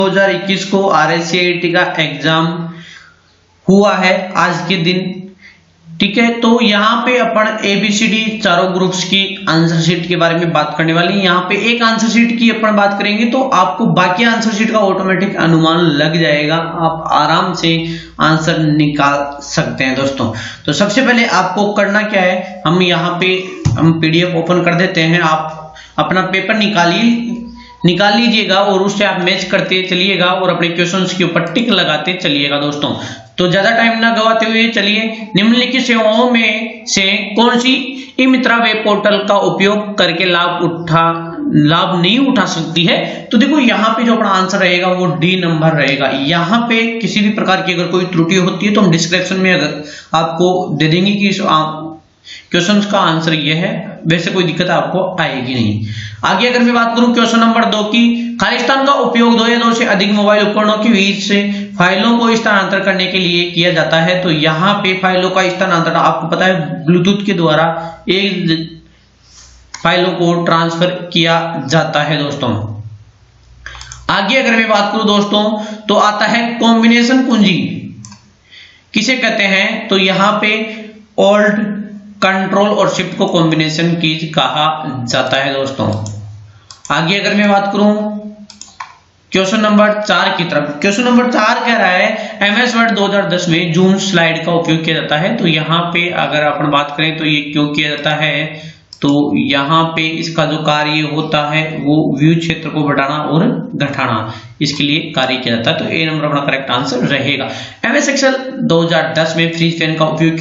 2021 को RSCIT का exam हुआ है आज के दिन। ठीक है, तो यहाँ पे अपन ABCD चारों ग्रुप्स की आंसर शीट के बारे में बात करने वाले हैं। यहाँ पे एक आंसर शीट की अपन बात करेंगे तो आपको बाकी आंसर शीट का ऑटोमेटिक अनुमान लग जाएगा, आप आराम से आंसर निकाल सकते हैं दोस्तों। तो सबसे पहले आपको करना क्या है, हम यहाँ पे PDF ओपन कर देते हैं। आप अपना पेपर निकाल लीजिएगा और उससे आप मैच करते चलिएगा और अपने क्वेश्चंस के ऊपर टिक लगाते चलिएगा दोस्तों। तो ज्यादा टाइम ना गवाते हुए चलिए, निम्नलिखित सेवाओं में से कौन सी ई-मित्रा वेब पोर्टल का उपयोग करके लाभ नहीं उठा सकती है। तो देखो यहाँ पे जो अपना आंसर रहेगा वो D नंबर रहेगा। यहाँ पे किसी भी प्रकार की अगर कोई त्रुटि होती है तो हम डिस्क्रिप्शन में अगर आपको दे देंगे कि क्वेश्चन का आंसर ये है, वैसे कोई दिक्कत आपको आएगी नहीं। आगे अगर मैं बात करूं क्वेश्चन नंबर 2 की, खालिस्तान का उपयोग 2 या 2 से अधिक मोबाइल उपकरणों के बीच से फाइलों को स्थानांतरण करने के लिए किया जाता है। तो यहाँ पे फाइलों का स्थानांतरण आपको पता है ब्लूटूथ के द्वारा एक फाइलों को ट्रांसफर किया जाता है दोस्तों। आगे अगर मैं बात करूं दोस्तों तो आता है कॉम्बिनेशन कुंजी किसे कहते हैं। तो यहाँ पे ऑल्ट, कंट्रोल और शिफ्ट को कॉम्बिनेशन की कहा जाता है दोस्तों। आगे अगर मैं बात करूं क्वेश्चन नंबर 4 की तरफ, क्वेश्चन नंबर 4 कह रहा है MS वर्ड 2010 में जूम स्लाइड का उपयोग किया जाता है। तो यहाँ पे अगर अपन बात करें तो ये क्यों किया जाता है, तो यहाँ पे इसका जो कार्य होता है वो व्यू क्षेत्र को बढ़ाना और घटाना, इसके लिए कार्य किया जाता है। तो A नंबर अपना करेक्ट आंसर रहेगा। MS एक्सेल 2010 में फ्री स्कैन का उपयोग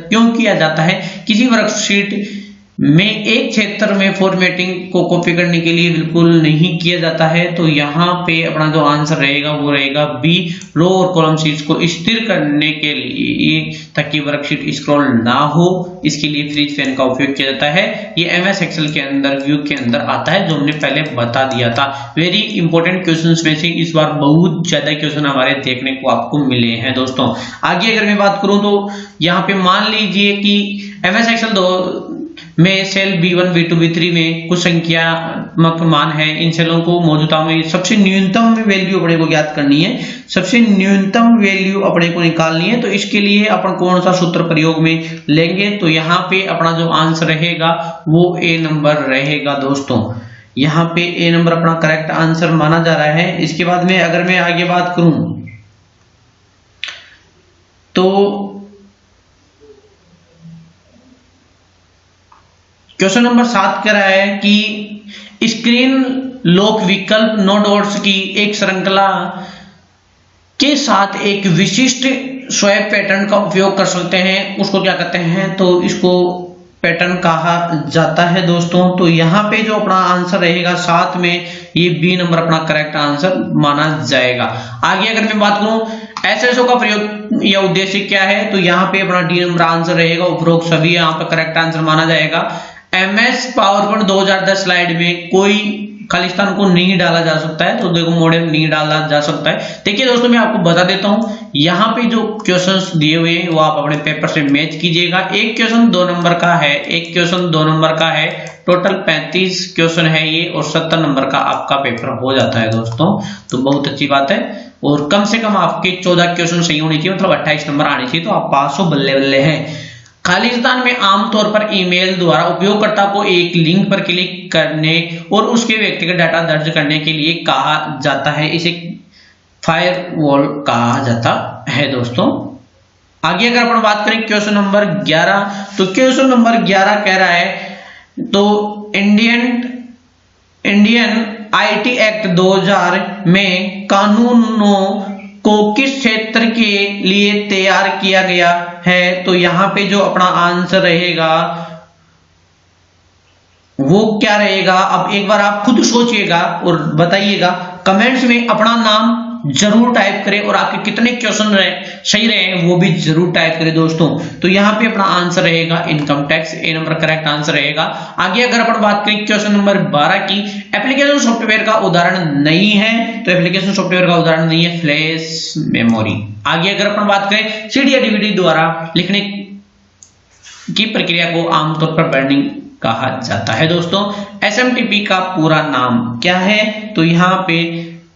क्यों किया जाता है, किसी वर्कशीट में एक क्षेत्र में फॉर्मेटिंग को कॉपी करने के लिए बिल्कुल नहीं किया जाता है। तो यहाँ पे अपना जो आंसर रहेगा वो रहेगा B, रो और कॉलम शीट्स को स्थिर करने के लिए ताकि वर्कशीट स्क्रॉल ना हो, इसके लिए फ्री स्कैन का उपयोग किया जाता है। ये MS एक्सेल के अंदर व्यू के अंदर आता है, जो हमने पहले बता दिया था। वेरी इंपॉर्टेंट क्वेश्चंस में से इस बार बहुत ज्यादा क्वेश्चन हमारे देखने को आपको मिले हैं दोस्तों। आगे अगर मैं बात करूं तो यहाँ पे मान लीजिए कि MS एक्सेल 2 में सेल B1, B2, B3 में कुछ संख्यात्मक मान है। इन सेलों को मौजूदा में सबसे न्यूनतम वैल्यू अपने को ज्ञात करनी है, सबसे न्यूनतम वैल्यू अपने को निकालनी है। तो इसके लिए अपन कौन सा सूत्र प्रयोग में लेंगे, तो यहाँ पे अपना जो आंसर रहेगा वो A नंबर रहेगा दोस्तों। यहाँ पे A नंबर अपना करेक्ट आंसर माना जा रहा है। इसके बाद में अगर मैं आगे बात करूं तो क्वेश्चन नंबर 7 कह रहा है कि स्क्रीन लॉक विकल्प नो डॉट्स की एक श्रृंखला के साथ एक विशिष्ट स्वैप पैटर्न का उपयोग कर सकते हैं, उसको क्या कहते हैं, तो इसको पैटर्न कहा जाता है दोस्तों। तो यहाँ पे जो अपना आंसर रहेगा 7 में ये B नंबर अपना करेक्ट आंसर माना जाएगा। आगे अगर मैं बात करूं SSO का प्रयोग या उद्देश्य क्या है, तो यहाँ पे अपना D नंबर आंसर रहेगा। उपरोक्त सभी यहाँ पे करेक्ट आंसर माना जाएगा। MS पावरपॉइंट 2010 स्लाइड में कोई खालिस्तान को नहीं डाला जा सकता है, तो देखो मॉडेम नहीं डाला जा सकता है। देखिए दोस्तों मैं आपको बता देता हूं, यहाँ पे जो क्वेश्चंस दिए हुए हैं वो आप अपने पेपर से मैच कीजिएगा। एक क्वेश्चन 2 नंबर का है, एक क्वेश्चन 2 नंबर का है, टोटल 35 क्वेश्चन है ये, और 70 नंबर का आपका पेपर हो जाता है दोस्तों। तो बहुत अच्छी बात है, और कम से कम आपके 14 क्वेश्चन सही होने चाहिए, मतलब 28 नंबर आने चाहिए, तो आप पास हो, बल्ले बल्ले हैं। खालिस्तान में आमतौर पर ईमेल द्वारा उपयोगकर्ता को एक लिंक पर क्लिक करने और उसके व्यक्तिगत डाटा दर्ज करने के लिए कहा जाता है, इसे फायरवॉल कहा जाता है दोस्तों। आगे अगर अपन बात करें क्वेश्चन नंबर 11, तो क्वेश्चन नंबर 11 कह रहा है तो इंडियन IT एक्ट 2000 में कानूनों को किस क्षेत्र के लिए तैयार किया गया है। तो यहाँ पे जो अपना आंसर रहेगा वो क्या रहेगा, अब एक बार आप खुद सोचिएगा और बताइएगा। कमेंट्स में अपना नाम जरूर टाइप करें और आपके कितने क्वेश्चन सही रहे वो भी जरूर टाइप करें दोस्तों। तो यहाँ पे अपना आंसर रहेगा income tax, A number correct answer रहेगा। आगे अगर अपन बात करें क्वेश्चन नंबर 12 की, एप्लीकेशन सॉफ्टवेयर का उदाहरण नहीं है, तो एप्लीकेशन सॉफ्टवेयर का उदाहरण नहीं है फ्लैश मेमोरी। आगे अगर अपन बात करें CD या DVD द्वारा लिखने की प्रक्रिया को आमतौर पर बर्निंग कहा जाता है दोस्तों। SMTP का पूरा नाम क्या है, तो यहाँ पे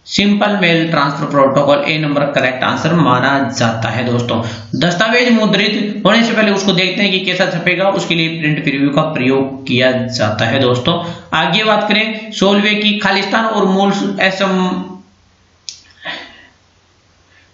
सिंपल मेल ट्रांसफर प्रोटोकॉल ए नंबर करेक्ट आंसर माना जाता है दोस्तों। दस्तावेज मुद्रित होने से पहले उसको देखते हैं कि कैसा छपेगा, उसके लिए प्रिंट प्रीव्यू का प्रयोग किया जाता है दोस्तों। आगे बात करें 16वें की, खालिस्तान और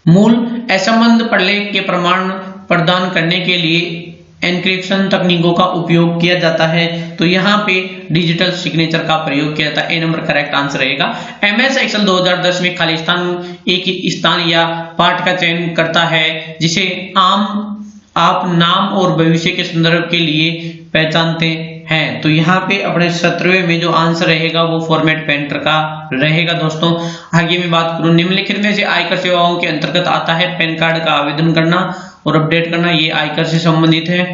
मूल असंबद्ध प्रलेख के प्रमाण प्रदान करने के लिए एन्क्रिप्शन तकनीकों का उपयोग किया जाता है। तो यहाँ पे डिजिटल सिग्नेचर का प्रयोग किया जाता है, ए नंबर करेक्ट आंसर रहेगा। MS एक्सेल 2010 में खालिस्तान एक स्थान या पाठ का चयन करता है जिसे आप नाम और भविष्य के संदर्भ के लिए पहचानते हैं। तो यहाँ पे अपने 17वें में जो आंसर रहेगा वो फॉर्मेट पेंटर का रहेगा दोस्तों। आगे मैं बात करूं, निम्नलिखित में से आयकर सेवाओं के अंतर्गत आता है पैन कार्ड का आवेदन करना और अपडेट करना, ये आयकर से संबंधित है,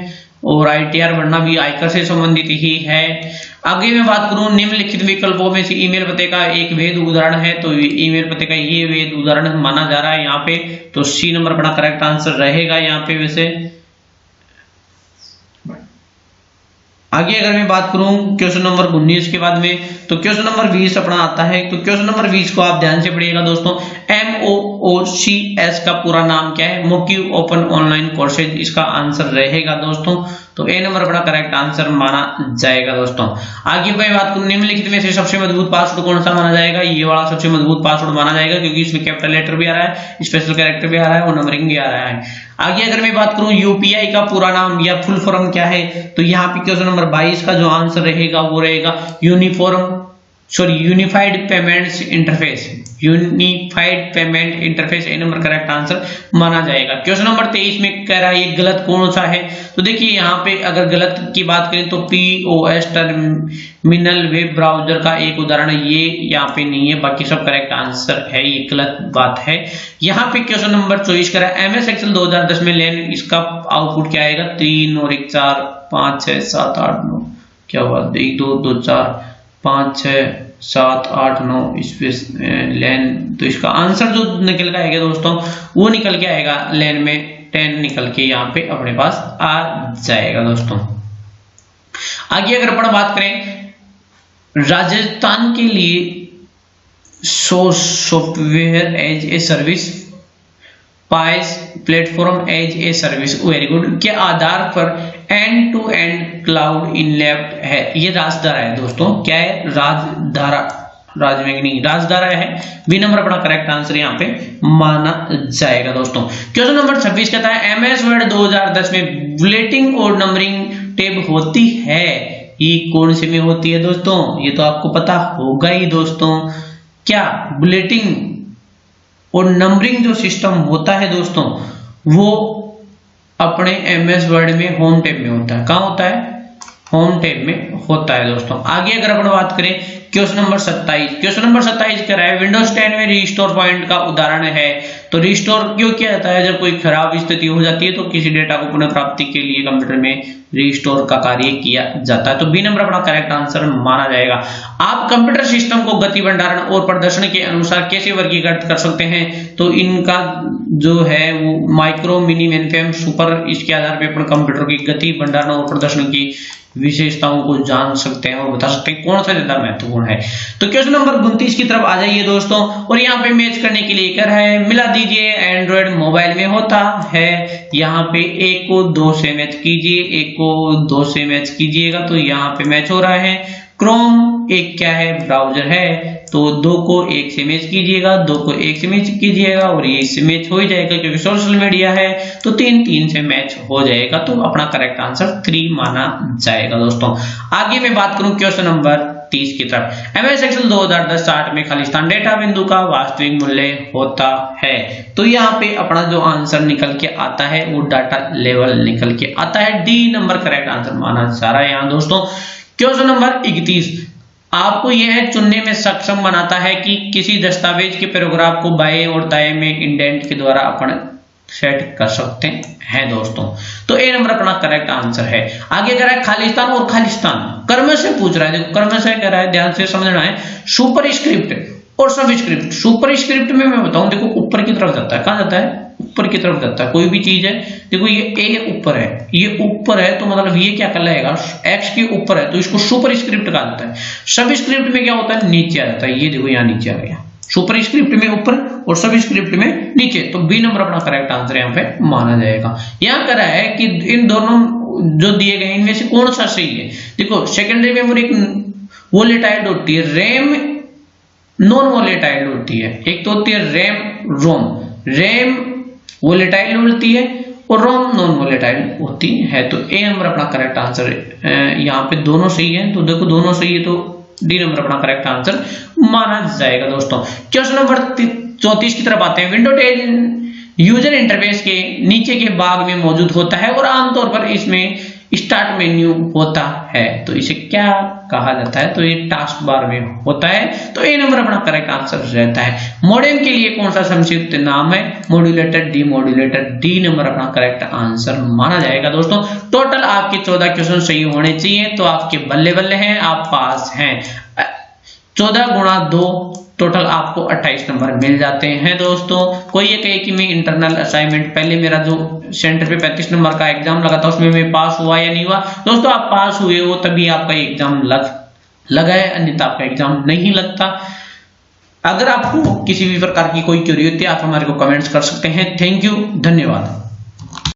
और ITR भरना भी आयकर से संबंधित ही है। आगे मैं बात करूं, निम्नलिखित विकल्पों में से ईमेल पते का एक वैध उदाहरण है, तो ईमेल पते का ये वैध उदाहरण माना जा रहा है यहाँ पे, तो C नंबर अपना करेक्ट आंसर रहेगा यहाँ पे। वैसे आगे अगर मैं बात करूं क्वेश्चन नंबर 19 के बाद में, तो क्वेश्चन नंबर 20 अपना आता है। तो क्वेश्चन नंबर 20 को आप ध्यान से पढ़िएगा दोस्तों। MOOCS का पूरा नाम क्या है? मोक्यू ओपन ऑनलाइन कोर्सेज इसका आंसर रहेगा दोस्तों। तो ए नंबर अपना करेक्ट आंसर माना जाएगा दोस्तों। आगे मैं बात करूं, निम्नलिखित में से सबसे मजबूत पासवर्ड कौन सा माना जाएगा? ये वाला सबसे मजबूत पासवर्ड माना जाएगा, क्योंकि इसमें कैपिटल लेटर भी आ रहा है, स्पेशल कैरेक्टर भी आ रहा है और नंबरिंग भी आ रहा है। आगे अगर मैं बात करूं UPI का पूरा नाम या फुल फॉर्म क्या है, तो यहाँ पे क्वेश्चन नंबर 22 का जो आंसर रहेगा वो रहेगा unified payments interface. Unified payment interface A number correct answer माना जाएगा। क्वेश्चन नंबर 23 में कह रहा है ये गलत कौन सा है, तो देखिए यहाँ पे अगर गलत की बात करें तो POS टर्मिनल वेब ब्राउजर का एक उदाहरण ये यहाँ पे नहीं है, बाकी सब करेक्ट आंसर है, ये गलत बात है। यहाँ पे क्वेश्चन नंबर 24 कह रहा है MS एक्सेल 2010 में लेन, इसका आउटपुट क्या आएगा? 3 और 1 4 5 6 7 8 9, क्या हुआ? 1 2 2 4 5 6 7 8 9 स्पेस लेन, तो इसका आंसर जो निकल के आएगा दोस्तों वो निकल के आएगा लेन में 10 निकल के यहाँ पे अपने पास आ जाएगा दोस्तों। आगे अगर अपन बात करें राजस्थान के लिए सॉफ्टवेयर एज ए सर्विस, पाइस platform as a service, very good, के आधार पर एंड टू एंड क्लाउड इनलैप्ड है। ये राजधारा है दोस्तों, क्या है? राजधारा, राजधारा है। बी नंबर अपना करेक्ट आंसर यहाँ पे माना जाएगा दोस्तों। क्वेश्चन नंबर 26 कहता है MS वर्ड 2010 में बुलेटिंग और नंबरिंग टेब होती है, ये कौन से में होती है दोस्तों? ये तो आपको पता होगा ही दोस्तों। क्या बुलेटिंग और नंबरिंग जो सिस्टम होता है दोस्तों वो अपने MS वर्ड में होम टैब में होता है। कहाँ होता है? होम टैब में होता है दोस्तों। आगे अगर अपन बात करें क्वेश्चन नंबर 27, क्वेश्चन नंबर 27 कह रहा है विंडोज 10 में रिस्टोर पॉइंट का उदाहरण है। तो रिस्टोर क्यों किया जाता है? जब कोई खराब स्थिति हो जाती है तो किसी डेटा को पुनः प्राप्ति के लिए कंप्यूटर में रिस्टोर का कार्य किया जाता है। तो बी नंबर अपना करेक्ट आंसर माना जाएगा। आप कंप्यूटर सिस्टम को गति, भंडारण और प्रदर्शन के अनुसार कैसे वर्गीकृत कर सकते हैं? तो इनका जो है वो माइक्रो, मिनी, मेनफ्रेम, सुपर, इसके आधार पर अपन कंप्यूटर की गति, भंडारण और प्रदर्शन की विशेषताओं को जान सकते हैं और बता सकते हैं कौन सा ज्यादा महत्वपूर्ण है। तो क्वेश्चन नंबर 29 की तरफ आ जाइए दोस्तों, और यहाँ पे मैच करने के लिए कर है मिला दीजिए। एंड्रॉइड मोबाइल में होता है, यहाँ पे 1 को 2 से मैच कीजिए, 1 को 2 से मैच कीजिएगा, तो यहाँ पे मैच हो रहा है। क्रोम एक क्या है? ब्राउजर है, तो 2 को 1 से मैच कीजिएगा, 2 को 1 से मैच कीजिएगा और ये इससे मैच हो ही जाएगा क्योंकि सोशल मीडिया है, तो 3 से मैच हो जाएगा। तो अपना करेक्ट आंसर 3 माना जाएगा दोस्तों। आगे मैं बात करूं क्वेश्चन नंबर 30 की तरफ। MS एक्सेल 2010 में खालिस्तान डेटा बिंदु का वास्तविक मूल्य होता है। तो यहाँ पे अपना जो आंसर निकल के आता है वो डाटा लेवल निकल के आता है। डी नंबर करेक्ट आंसर माना जा रहा है यहाँ दोस्तों। क्वेश्चन नंबर 31 आपको यह चुनने में सक्षम बनाता है कि किसी दस्तावेज के पैराग्राफ को बाएं और दाएं में इंडेंट के द्वारा अपन सेट कर सकते हैं दोस्तों। तो ए नंबर अपना करेक्ट आंसर है। आगे कह रहा है खालिस्तान और खालिस्तान कर्म से पूछ रहा है। देखो कर्म से कह रहा है, ध्यान से समझना है। सुपर स्क्रिप्ट और सब स्क्रिप्ट। सुपर स्क्रिप्ट में मैं बताऊं, देखो ऊपर की तरफ जाता है। कहां जाता है? ऊपर की तरफ जाता है। कोई भी चीज है, देखो ये ए ऊपर है, ये ऊपर है, तो मतलब ये क्या कहलाएगा? एक्स के ऊपर है, तो इसको सुपर स्क्रिप्ट कहा जाता है। सब स्क्रिप्ट में क्या होता है? नीचे आ जाता है। ये देखो यहाँ नीचे आ गया, सुपरस्क्रिप्ट में ऊपर और सबस्क्रिप्ट में नीचे, तो बी नंबर अपना करेक्ट आंसर यहाँ पे माना जाएगा। यहाँ कह रहा है कि इन दोनों जो दिए गए इनमें से कौन सा सही है। देखो सेकेंडरी मेमोरी वोलेटाइल होती है, रैम नॉन वोलेटाइल होती है। एक तो होती है रैम रोम, रैम वोलेटाइल होती है और रोम नॉन वोलेटाइल होती है। तो ए नंबर अपना करेक्ट आंसर है। यहाँ पे दोनों सही है, तो देखो दोनों सही है तो डी नंबर अपना करेक्ट आंसर माना जाएगा। दोस्तों क्वेश्चन नंबर 34 की तरफ आते हैं। विंडोज यूजर इंटरफेस के नीचे के भाग में मौजूद होता है और आमतौर पर इसमें स्टार्ट मेन्यू होता है, तो इसे क्या कहा जाता है, तो ये टास्क बार में होता है। तो ए नंबर अपना करेक्ट आंसर रहता है। मॉडेम के लिए कौन सा संक्षिप्त नाम है, मॉड्यूलेटर, डीमॉड्यूलेटर, डी नंबर अपना करेक्ट आंसर माना जाएगा। दोस्तों टोटल आपके 14 क्वेश्चन सही होने चाहिए, तो आपके बल्ले बल्ले हैं, आप पास हैं। 14 गुणा 2 टोटल आपको 28 नंबर मिल जाते हैं। दोस्तों कोई ये कहे कि मैं इंटरनल असाइनमेंट पहले मेरा जो सेंटर पे 35 नंबर का एग्जाम लगा था उसमें मैं पास हुआ या नहीं हुआ, दोस्तों आप पास हुए हो तभी आपका एग्जाम लगा है, अन्यथा आपका एग्जाम नहीं लगता। अगर आपको किसी भी प्रकार की कोई क्वेरी होती है आप हमारे को कमेंट्स कर सकते हैं। थैंक यू, धन्यवाद।